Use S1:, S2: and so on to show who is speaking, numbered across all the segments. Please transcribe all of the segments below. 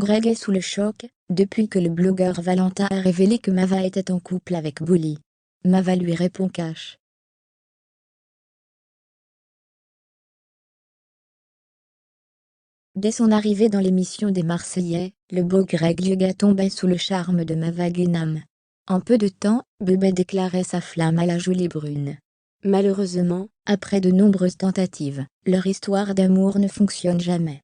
S1: Greg est sous le choc, depuis que le blogueur Valentin a révélé que Mava était en couple avec Bully. Mava lui répond cash. Dès son arrivée dans l'émission des Marseillais, le beau Greg Lyga tombait sous le charme de Mava Guénam. En peu de temps, Bébé déclarait sa flamme à la jolie brune. Malheureusement, après de nombreuses tentatives, leur histoire d'amour ne fonctionne jamais.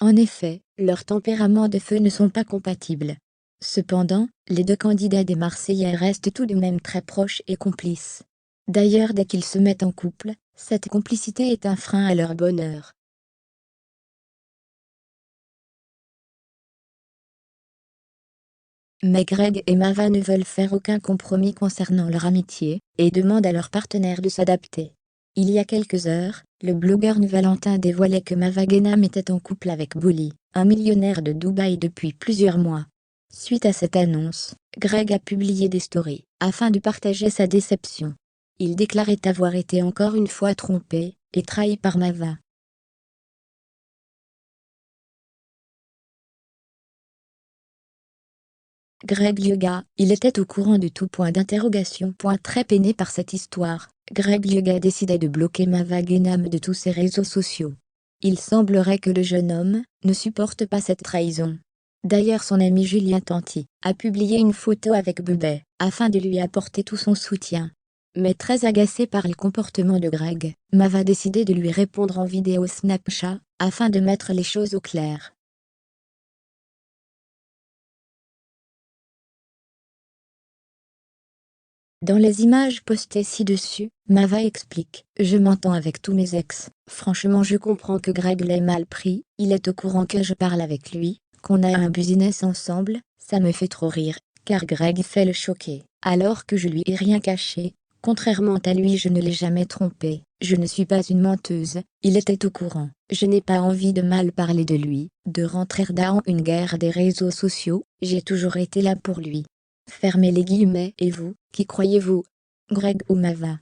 S1: En effet, leurs tempéraments de feu ne sont pas compatibles. Cependant, les deux candidats des Marseillais restent tout de même très proches et complices. D'ailleurs, dès qu'ils se mettent en couple, cette complicité est un frein à leur bonheur. Mais Greg et Mava ne veulent faire aucun compromis concernant leur amitié, et demandent à leur partenaire de s'adapter. Il y a quelques heures, le blogueur Valentin dévoilait que Mava Guénam était en couple avec Bully, un millionnaire de Dubaï depuis plusieurs mois. Suite à cette annonce, Greg a publié des stories, afin de partager sa déception. Il déclarait avoir été encore une fois trompé, et trahi par Mava. Greg Lyga, il était au courant de tout. Très peiné par cette histoire, Greg Lyga décidait de bloquer Mava Guénam de tous ses réseaux sociaux. Il semblerait que le jeune homme ne supporte pas cette trahison. D'ailleurs, son ami Julien Tanti a publié une photo avec Bébé, afin de lui apporter tout son soutien. Mais très agacé par le comportement de Greg, Mava a décidé de lui répondre en vidéo Snapchat, afin de mettre les choses au clair. Dans les images postées ci-dessus, Mava explique: « Je m'entends avec tous mes ex. Franchement, je comprends que Greg l'ait mal pris, il est au courant que je parle avec lui, qu'on a un business ensemble, ça me fait trop rire, car Greg fait le choqué, alors que je lui ai rien caché. Contrairement à lui, je ne l'ai jamais trompé, je ne suis pas une menteuse, il était au courant. Je n'ai pas envie de mal parler de lui, de rentrer dans une guerre des réseaux sociaux, j'ai toujours été là pour lui. » Fermez les guillemets. Et vous, qui croyez-vous? Greg ou Mava?